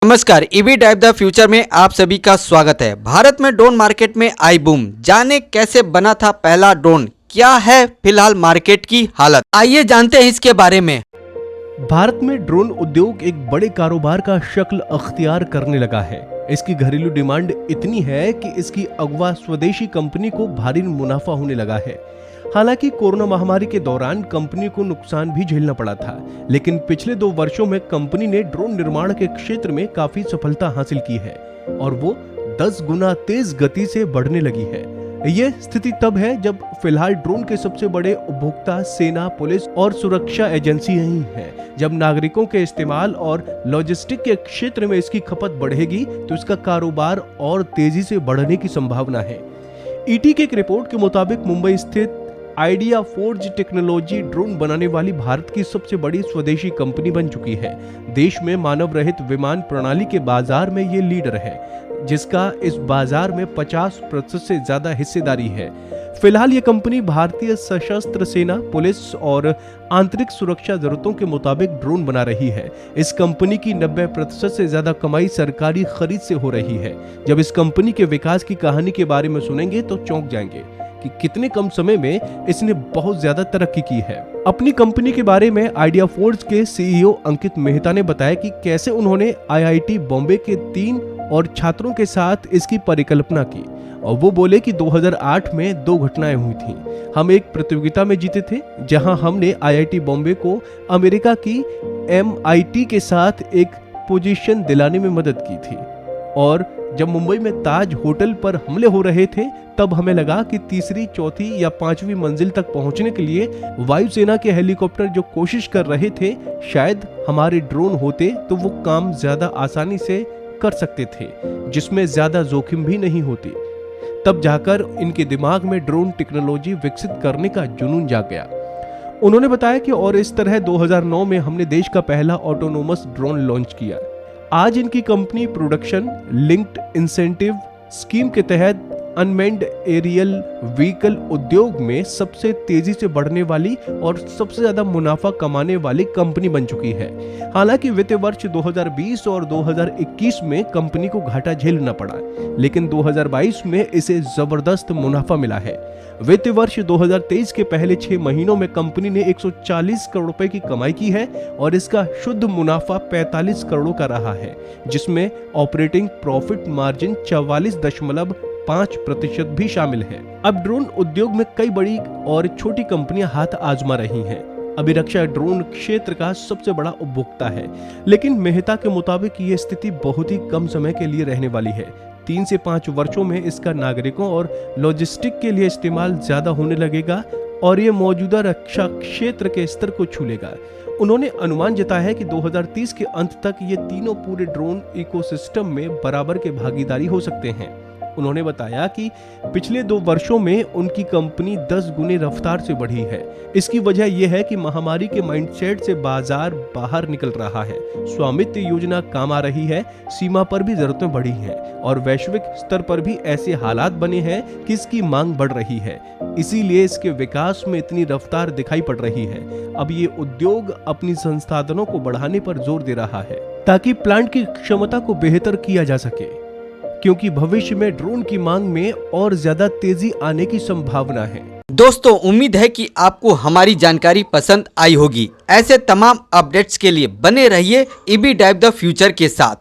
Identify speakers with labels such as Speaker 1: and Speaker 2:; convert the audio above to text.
Speaker 1: नमस्कार, EV drive the future में आप सभी का स्वागत है। भारत में ड्रोन मार्केट में आई बूम। जाने कैसे बना था पहला ड्रोन, क्या है फिलहाल मार्केट की हालत, आइए जानते हैं इसके बारे में।
Speaker 2: भारत में ड्रोन उद्योग एक बड़े कारोबार का शक्ल अख्तियार करने लगा है। इसकी घरेलू डिमांड इतनी है कि इसकी अगवा स्वदेशी कंपनी को भारी मुनाफा होने लगा है। हालांकि कोरोना महामारी के दौरान कंपनी को नुकसान भी झेलना पड़ा था, लेकिन पिछले 2 वर्षों में कंपनी ने ड्रोन निर्माण के क्षेत्र में काफी सफलता हासिल की है और वो 10 गुना तेज गति से बढ़ने लगी है। ये स्थिति तब है जब फिलहाल ड्रोन के सबसे बड़े उपभोक्ता सेना, पुलिस और सुरक्षा एजेंसियां ही हैं। जब नागरिकों के इस्तेमाल और लॉजिस्टिक के क्षेत्र में इसकी खपत बढ़ेगी तो इसका कारोबार और तेजी से बढ़ने की संभावना है। ईटी की एक रिपोर्ट के मुताबिक मुंबई स्थित आइडिया फोर्ज टेक्नोलॉजी ड्रोन बनाने वाली भारत की सबसे बड़ी स्वदेशी कंपनी बन चुकी है। देश में मानव रहित विमान प्रणाली के बाजार में ये लीडर है, जिसका इस बाजार में 50% से ज्यादा हिस्सेदारी है। फिलहाल ये कंपनी भारतीय सशस्त्र सेना, पुलिस और आंतरिक सुरक्षा जरूरतों के मुताबिक ड्रोन बना रही है। इस कंपनी की 90% से ज्यादा कमाई सरकारी खरीद से हो रही है। जब इस कंपनी के विकास की कहानी के बारे में सुनेंगे तो चौंक जाएंगे कि कितने कम समय में इसने बहुत ज्यादा तरक्की की है। अपनी कंपनी के बारे में आइडिया फोर्ज के सीईओ अंकित मेहता ने बताया कि कैसे उन्होंने आईआईटी बॉम्बे के 3 और छात्रों के साथ इसकी परिकल्पना की। और वो बोले कि 2008 में 2 घटनाएं हुई थीं। हम एक प्रतियोगिता में जीते थे जहां हमने आईआईटी बॉम्बे को अमेरिका की एमआईटी के साथ एक पोजीशन दिलाने में मदद की थी, और जब मुंबई में ताज होटल पर हमले हो रहे थे तब हमें लगा कि तीसरी, चौथी या 5वीं मंजिल तक पहुंचने के लिए वायुसेना के हेलीकॉप्टर जो कोशिश कर रहे थे, शायद हमारे ड्रोन होते तो वो काम ज्यादा आसानी से कर सकते थे, जिसमें ज्यादा जोखिम भी नहीं होती। तब जाकर इनके दिमाग में ड्रोन टेक्नोलॉजी विकसित करने का जुनून जाग गया। उन्होंने बताया कि और इस तरह 2009 में हमने देश का पहला ऑटोनोमस ड्रोन लॉन्च किया। आज इनकी company production linked incentive scheme के तहत अनमेन्ड एरियल व्हीकल उद्योग में सबसे तेजी से बढ़ने वाली और सबसे ज्यादा मुनाफा कमाने वाली कंपनी बन चुकी है। हालांकि वित्तीय वर्ष 2020 और 2021 में कंपनी को घाटा झेलना पड़ा, लेकिन 2022 में इसे जबरदस्त मुनाफा मिला है। वित्तीय वर्ष 2023 के पहले 6 महीनों में कंपनी ने 140 करोड़ रुपए की कमाई की है और इसका शुद्ध मुनाफा 45 करोड़ का रहा है, जिसमें ऑपरेटिंग प्रॉफिट मार्जिन 44.5% भी शामिल है। अब ड्रोन उद्योग में कई बड़ी और छोटी कंपनियां हाथ आजमा रही हैं। अभिरक्षा ड्रोन क्षेत्र का सबसे बड़ा उपभोक्ता है, लेकिन मेहता के मुताबिक ये स्थिति बहुत ही कम समय के लिए रहने वाली है। 3 से 5 वर्षों में इसका नागरिकों और लॉजिस्टिक के लिए इस्तेमाल ज्यादा होने लगेगा और ये मौजूदा रक्षा क्षेत्र के स्तर को छू लेगा। उन्होंने अनुमान जताया है कि 2030 के अंत तक ये तीनों पूरे ड्रोन इकोसिस्टम में बराबर के भागीदारी हो सकते हैं। उन्होंने बताया कि पिछले 2 वर्षों में उनकी कंपनी 10 गुने रफ्तार से बढ़ी है। इसकी वजह यह है कि महामारी के माइंडसेट से बाजार बाहर निकल रहा है, स्वामित्व योजना काम आ रही है, सीमा पर भी जरूरतें बढ़ी हैं और वैश्विक स्तर पर भी ऐसे हालात बने हैं कि इसकी मांग बढ़ रही है। इसीलिए इसके विकास में इतनी रफ्तार दिखाई पड़ रही है। अब ये उद्योग अपनी संसाधनों को बढ़ाने पर जोर दे रहा है ताकि प्लांट की क्षमता को बेहतर किया जा सके, क्योंकि भविष्य में ड्रोन की मांग में और ज्यादा तेजी आने की संभावना है।
Speaker 1: दोस्तों, उम्मीद है कि आपको हमारी जानकारी पसंद आई होगी। ऐसे तमाम अपडेट्स के लिए बने रहिए ईवी ड्राइव द फ्यूचर के साथ।